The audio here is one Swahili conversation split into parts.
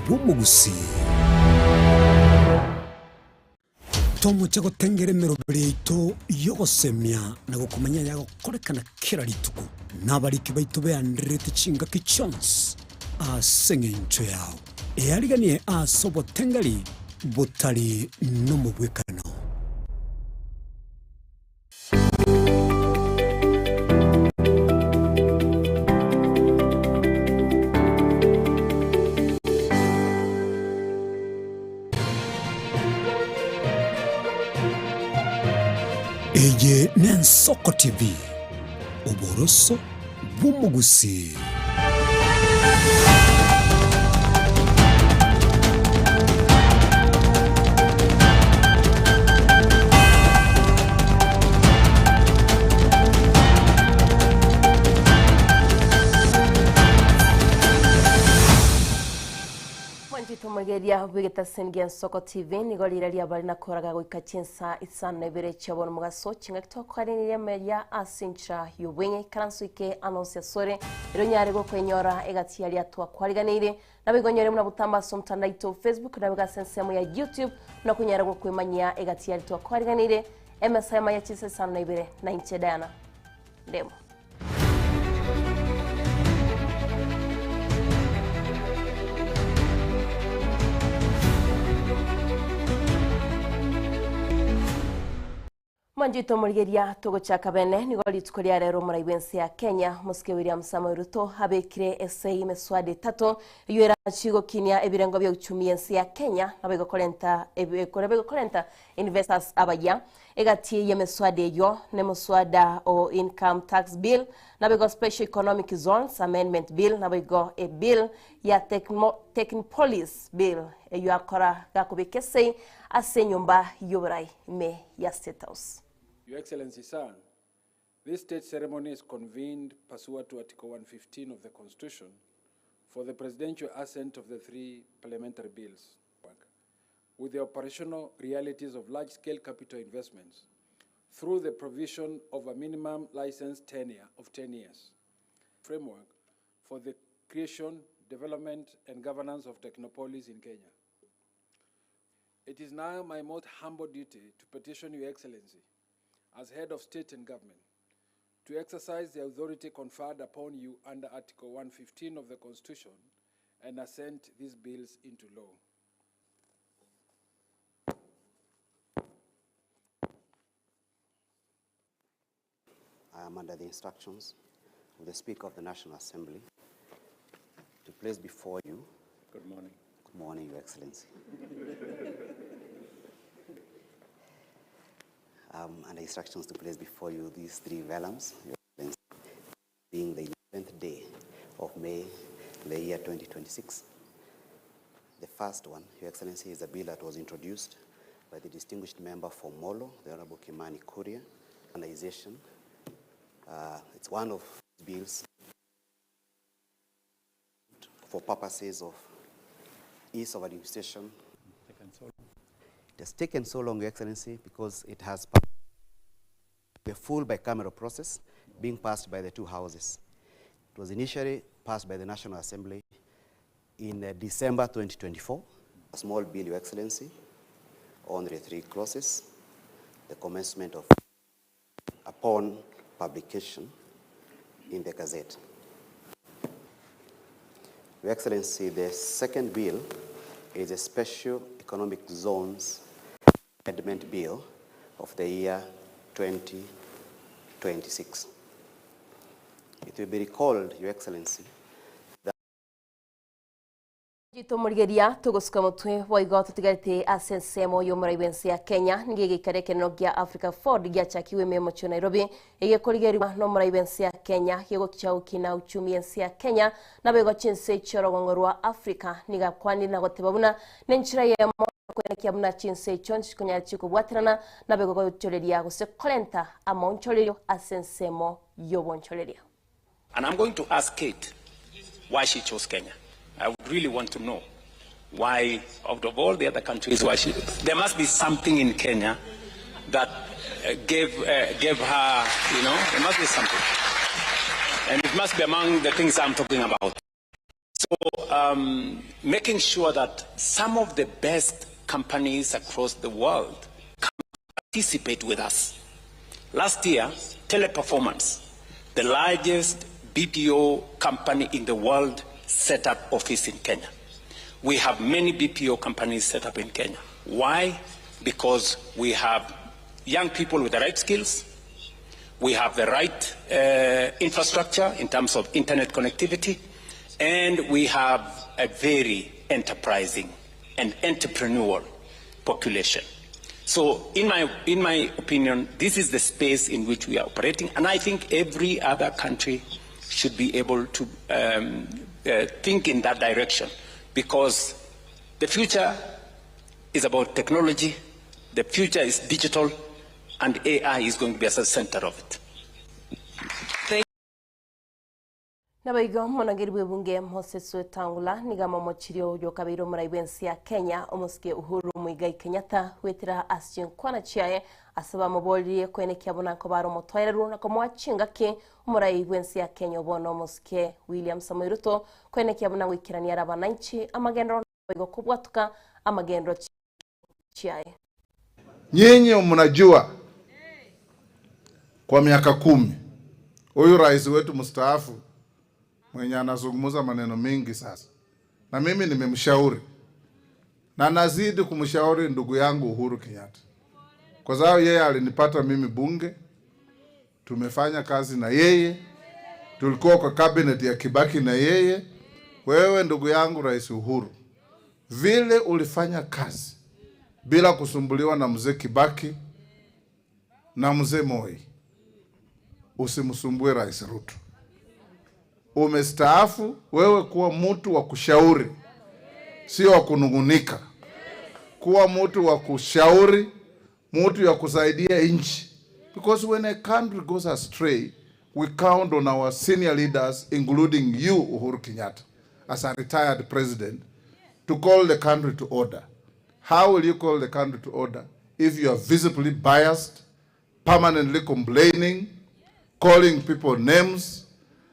bw'umugusi tomuche gutengera emirobere ito yogosemia na gukumenya yagokorekana kera rituko n'abariki baitu beandirete chingaki Chinsa ase eng'encho yao eyariganie ase obotengeri butari n'omobwekano. Eye n'Ensoko TV oboroso bw'umugusi. Tumageria bigeta sengia Ensoko TV nigoliraria bari nakoraga goika Chinsa Isano Ibere chabon mugaso chinga kitokwariniria meya asincha yubwenge karansuike annonciasore ironyare go kwenyora egatiaria twa kwariganire nabigonyere muna butamba somtandaito Facebook nabigasensemo ya YouTube na kunyara go kwemanya egatiaria twa kwariganire MSM ya Chinsa Isano Ibere na inchedana demo. Manjito murigeria togo chakabene nigoli tukolia rero muraibensi ya Kenya Muske William Samoei Ruto habekire essay meswade tato yuera chigo kinia ebirengo bya uchumi ensi ya Kenya nabego kolenta investors abaya egati ye meswade yo ne meswada o income tax bill nabego special economic zones amendment bill nabego a bill ya police bill eyo akora gakubekese asenyumba yoburai me ya State House. Your Excellency, sir, this state ceremony is convened pursuant to Article 115 of the Constitution for the presidential assent of the three parliamentary bills, with the operational realities of large-scale capital investments through the provision of a minimum license tenure of 10 years, framework for the creation, development, and governance of technopolis in Kenya. It is now my most humble duty to petition Your Excellency, as head of state and government, to exercise the authority conferred upon you under Article 115 of the Constitution and assent these bills into law. I am under the instructions of the Speaker of the National Assembly to place before you. Good morning. Good morning, Your Excellency. Under instructions to place before you these three vellums, Your Excellency, being the 11th day of May, the year 2026. The first one, Your Excellency, is a bill that was introduced by the distinguished member for Molo, the Honorable Kimani Kuria, organization. It's one of bills for purposes of ease of administration. It has taken so long, Your Excellency, because it has passed the full bicameral process being passed by the two houses. It was initially passed by the National Assembly in December 2024. A small bill, Your Excellency, on the three clauses, the commencement of upon publication in the Gazette. Your Excellency, the second bill is a special economic zones amendment bill of the year 2026. It will be recalled, Your Excellency, that Jito murigeria tugusuka mutwe waigo tutigarite asensemo yo muraibensi ya Kenya ngige kareke nogia Africa Ford gyachakiwe memo cyo Nairobi ege koligerwa no muraibensi ya Kenya yego kichaukina uchumi ensi ya Kenya nabego Chinsa chorogongorwa Africa niga kwani na gotebabuna nenchira yemo kwenye muna Chinsa chonchi kunya chiko bwatrana nabego go choleria gose kolenta amoncholerio asensemo yo boncholeria. And I'm going to ask Kate why she chose Kenya. I would really want to know why, out of all the other countries, why she. There must be something in Kenya that gave her, there must be something. And it must be among the things I'm talking about. So making sure that some of the best companies across the world come participate with us. Last year, Teleperformance, the largest BPO company in the world, set up office in Kenya. We have many BPO companies set up in Kenya. Why? Because we have young people with the right skills, we have the right infrastructure in terms of internet connectivity, and we have a very enterprising and entrepreneurial population. So in my opinion, this is the space in which we are operating, and I think every other country should be able to think in that direction, because the future is about technology, the future is digital, and AI is going to be at the center of it. Nabaigo monagiri bunge Moses Wetangula nigamo mochirio yo kabiro muraibensi ya Kenya omuske Uhuru Muigai Kenyatta wetira asjin kwana chiae asaba moboli kwene kyabona ko baro motoireru na ko mwachinga ke muraibensi ya Kenya bono muske William Samoei Ruto kwene kyabona wikirania rabananchi amagendo nabaigo kubwatuka amagendo chiae. Nyinyi mnajua kwa miaka 10 huyu rais wetu mstaafu mwenye anazungumza maneno mengi sasa, na mimi nimemshauri na nazidi kumshauri ndugu yangu Uhuru Kenyatta, kwa sababu yeye alinipata mimi bunge, tumefanya kazi na yeye, tulikuwa kwa cabinet ya Kibaki na yeye. Wewe ndugu yangu Rais Uhuru, vile ulifanya kazi bila kusumbuliwa na mzee Kibaki na mzee Moi, usimsumbue Rais Ruto. Umestaafu, wewe kuwa mtu wa kushauri, sio wa kunungunika. Kuwa mtu wa kushauri, mtu ya kusaidia nchi. Because when a country goes astray, we count on our senior leaders, including you, Uhuru Kenyatta, as a retired president, to call the country to order. How will you call the country to order if you are visibly biased, permanently complaining, calling people names,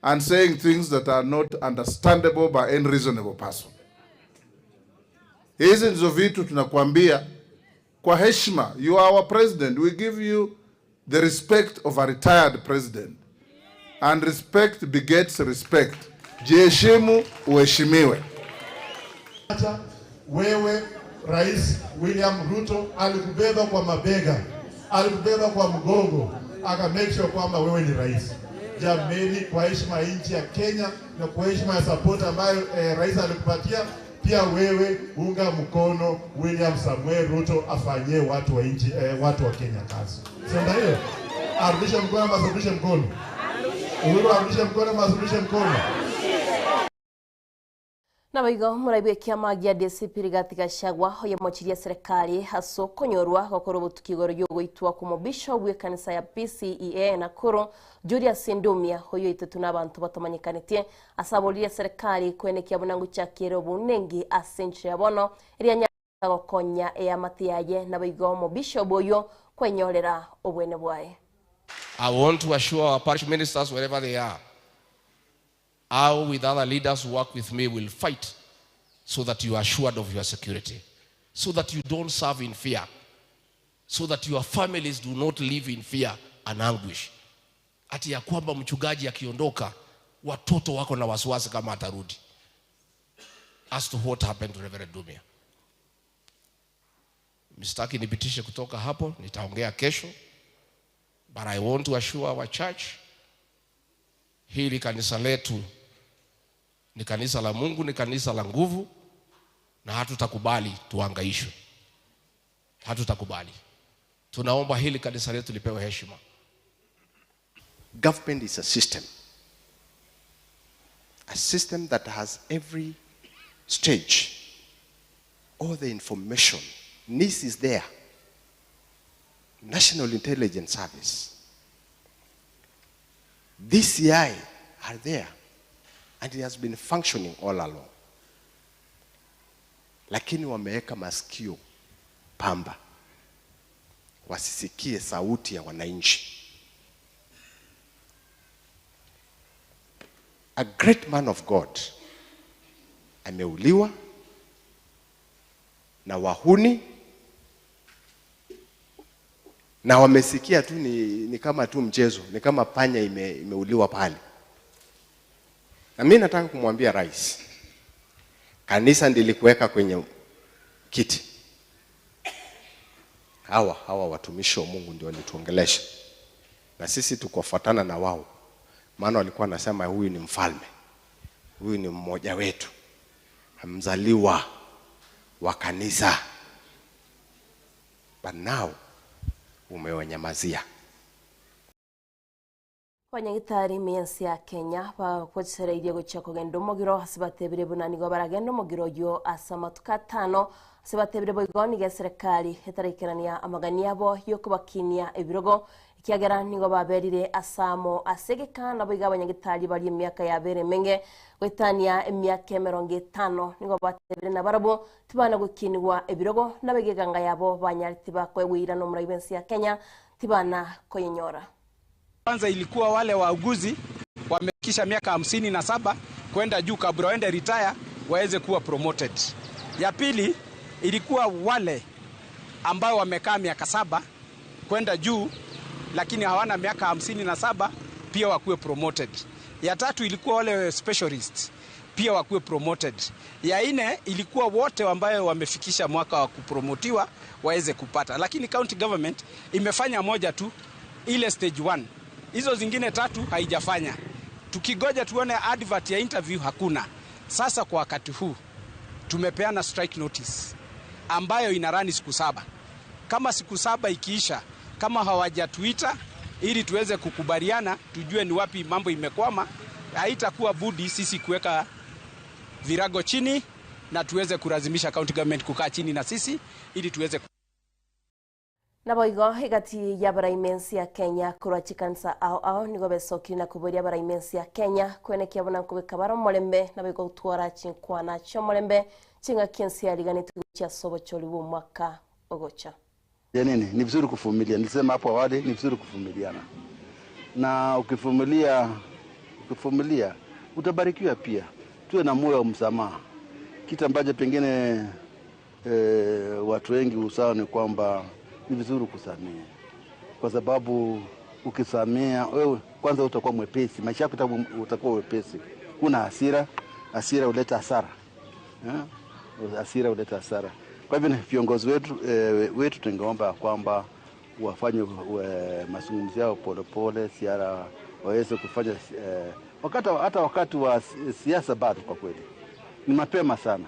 and saying things that are not understandable by any reasonable person? Hizi ndizo vitu tunakuambia kwa heshima. You are our president. We give you the respect of a retired president. And respect begets respect. Jiheshimu, uheshimiwe. Wewe Rais William Ruto alikubeba kwa mabega, alikubeba kwa mgongo, aka make sure kwamba wewe ni rais. Jameni, kwa heshima nchi ya Kenya na kwa heshima ya support ambayo rais alikupatia, pia wewe unga mkono William Samuel Ruto afanyie watu wa nchi watu wa Kenya kazi. Sema hiyo. Arudishe mkono ama arudishe mkono? Uhuru arudishe mkono ama arudishe mkono? Nabaigo muraibe kiama gya DCP rigatika shagwa hoye mochiria serikali haso konyorwa gokoro butukigoro yogo itwa ku mubisho bwe kanisa ya PCEA Nakuru Julius Ndumia hoyo itetu n'abantu batomanyikanitie asabolire serikali kwenekia bunangu chakiro bunengi asenche yabono irianya gokonya ya matiaye nabaigo mubisho boyo kwenyorera obwene bwaye. I want to assure our parish ministers wherever they are, I, with other leaders who work with me, will fight so that you are assured of your security, so that you don't serve in fear, so that your families do not live in fear and anguish. Ati ya kwamba mchungaji akiondoka watoto wako na wasiwasi kama atarudi. As to what happened to Reverend Dumia. Mistaki nipitishe kutoka hapo, nitaongea kesho. But I want to assure our church, hili kanisa letu ni kanisa la Mungu, ni kanisa la nguvu, na hatutakubali tuhangaishwe. Hatutakubali. Tunaomba hili kanisa letu lipewe heshima. Government is a system that has every stage, all the information. NIS is there, National Intelligence Service, DCI are there, and it has been functioning all along. Lakini wameweka masikio pamba, wasisikie sauti ya wananchi. A great man of God ameuliwa na wahuni, na wamesikia tu ni kama tu mchezo, ni kama panya imeuliwa pale. Na mimi nataka kumwambia rais, kanisa ndilikuweka kwenye kiti. Hawa watumishi wa Mungu ndio walituongelesha, na sisi tukofuatana na wao, maana walikuwa nasema huyu ni mfalme, huyu ni mmoja wetu, mzaliwa wa kanisa. But now umewanyamazia. Wanyagitari miensi ya Kenya bakwesereirie gucha kugenda umugiro asibatebire bunanigo baragenda umugiro yo asamatuka 5 asibatebire boigoni ge serikali hetarikerania amagani yabo yo kubakinia ebirogo ikiagera nigo baberire asamo asegekana boiga abanyagitari bari emyaka ya bere menge gwetania emyaka 50 nigo batebire na barabo tibana gukinirwa ebirogo nabegeganga yabo banyariti bakwewira no muraibensi ya Kenya tibana koyenyora. Kwanza ilikuwa wale wauguzi wamefikisha miaka 57 kwenda juu kabla waende retire waweze kuwa promoted. Ya pili ilikuwa wale ambao wamekaa miaka 7 kwenda juu lakini hawana miaka 57 pia wakuwe promoted. Ya tatu ilikuwa wale specialists pia wakuwe promoted. Ya nne ilikuwa wote ambao wamefikisha mwaka wa kupromotiwa waweze kupata. Lakini county government imefanya moja tu, ile stage 1. Hizo zingine 3 haijafanya. Tukigoja tuone advert ya interview hakuna. Sasa kwa wakati huu tumepeana strike notice ambayo inarani siku 7. Kama siku 7 ikiisha, kama hawajatuita ili tuweze kukubaliana tujue ni wapi mambo imekwama, haitakuwa budi sisi kuweka virago chini na tuweze kulazimisha county government kukaa chini na sisi ili tuweze Naboigo igati ya baraimensi ya Kenya kura Chinsa ao nigo besokiri na kuboria baraimensi ya Kenya kwenekia bona kubeka baro molembe naboigo utwara chinkwana cyo molembe chinga kensi ya ligani tugucha sobo choli wo mwaka ogocha. Nini ni vizuri kuvumilia, nilisema hapo awali ni vizuri kuvumiliana. Na ukivumilia utabarikiwa pia. Tuwe na moyo wa msamaha. Kitu ambacho pengine watu wengi usahau ni kwamba ni vizuri kusamehe. Kwa sababu ukisamea wewe kwanza utakuwa mwepesi, maisha yako utakuwa mwepesi. Kuna hasira huleta hasara. Hasira huleta hasara. Kwa hivyo viongozi wetu tungeomba kwamba wafanye mazungumzo yao polepole, siara waweze kufanya hata wakati wa siasa bado kwa kweli. Ni mapema sana.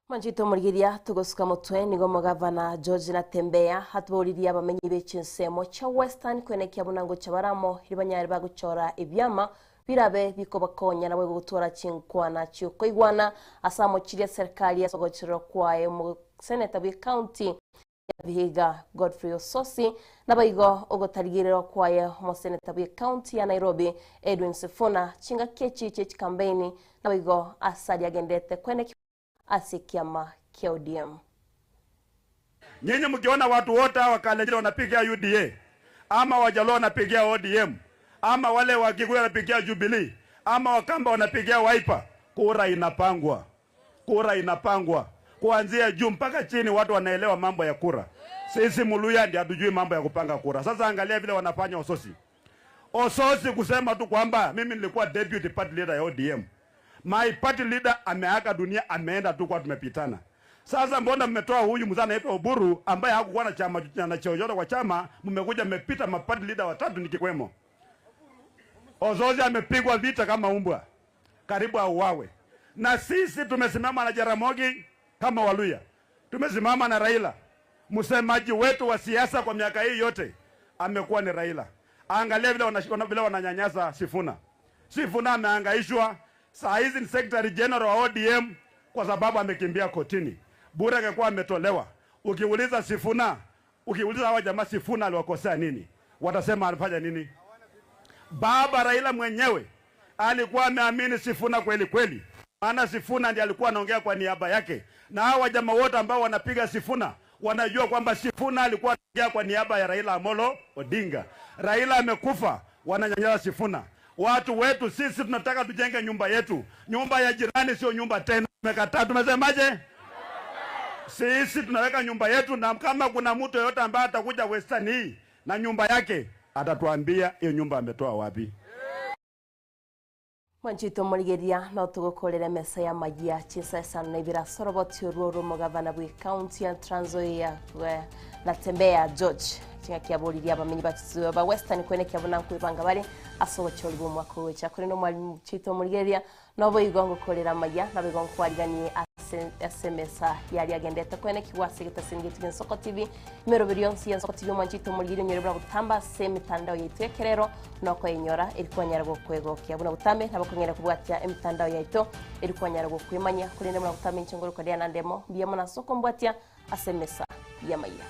Manjito murigiria tugosuka mutwe nigo mugavana George Natembea hatuburiria abamenyi b'Chinsemo cha Western kwenekia bunango chabaramo iribanyari baguchora ibyama birabe bikobakonya nabwe gutora chinkwana cyuko igwana asamo chiria serikali yasogochero kwaye mu Senator bi county ya Vihiga Godfrey Ososi nabayigo ogotarigirero kwaye mu Senator bi county ya Nairobi Edwin Sifuna chinga kechi campaign nabayigo asali agendete kwenekia asikiama KODM. Nyinyi mkiona watu wote wakalejele wanapigia UDA ama Wajaluo wanapigia ODM ama wale wa Kikuyu wanapigia Jubilee ama Wakamba wanapigia Wiper, kura inapangwa kuanzia juu mpaka chini. Watu wanaelewa mambo ya kura. Sisi Muluya ndio hatujui mambo ya kupanga kura. Sasa angalia vile wanafanya Ososi kusema tu kwamba mimi nilikuwa deputy party leader ya ODM. My party leader ameaga dunia, ameenda tu kwa tumepitana. Sasa mbona mmetoa huyu mzana yetu Oburu ambaye hakuwa na chama na chochote kwa chama, mmekuja mmepita party leader 3 nikikwemo. Ososi amepigwa vita kama umbwa, karibu auawe. Na sisi tumesimama na Jaramogi kama Waluya. Tumesimama na Raila. Msemaji wetu wa siasa kwa miaka hii yote amekuwa ni Raila. Angalia vile wananyanyasa Sifuna amehangaishwa. Saa hizi ni Secretary General wa ODM kwa sababu amekimbia kotini. Bure angekuwa ametolewa. Ukiuliza hawa jamaa Sifuna aliwakosea nini? Watasema alifanya nini? Baba Raila mwenyewe alikuwa ameamini Sifuna kweli. Maana Sifuna ndiye alikuwa anaongea kwa niaba yake. Na hawa jamaa wote ambao wanapiga Sifuna wanajua kwamba Sifuna alikuwa anaongea kwa niaba ya Raila Amolo Odinga. Raila amekufa, wananyanyasa Sifuna. Watu wetu sisi tunataka tujenge nyumba yetu. Nyumba ya jirani sio nyumba tena. Tumekataa. Tumesemaje? Sisi tunaweka nyumba yetu, na kama kuna mtu yote ambaye atakuja Western hii na nyumba yake, atatuambia hiyo nyumba ametoa wapi. Mwanchito murigeria no tugukorera mesa ya Amayia Chinsa Isano na Ibere soroboti ruru mugavana bwi county ya Trans Nzoia na tembea George kinga kiaburiria abamenyi bakiziwe ba Western kwene kiabona kwibanga bari asobochori bo mwaka wecha kuri no mwalimu Chito murigeria no bo igongo korera Amayia na bigongo kwaliganie SMS yari agendete kwene kiwasi gitasingiti Soko TV imero bilionsi ya Soko TV Mwanchito murigeria nyerera gutamba se mitandao yitwekerero noko inyora ilikuwa nyarago kwego kiabona butambe nabakongera kubwatia emitandao yaito ilikuwa nyarago kwimanya kuri ndemura butambe nchongoro kwa dia nandemo biyemo na Soko mbwatia SMS ya Amayia.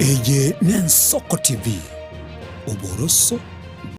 Eye ne Soko TV, uboroso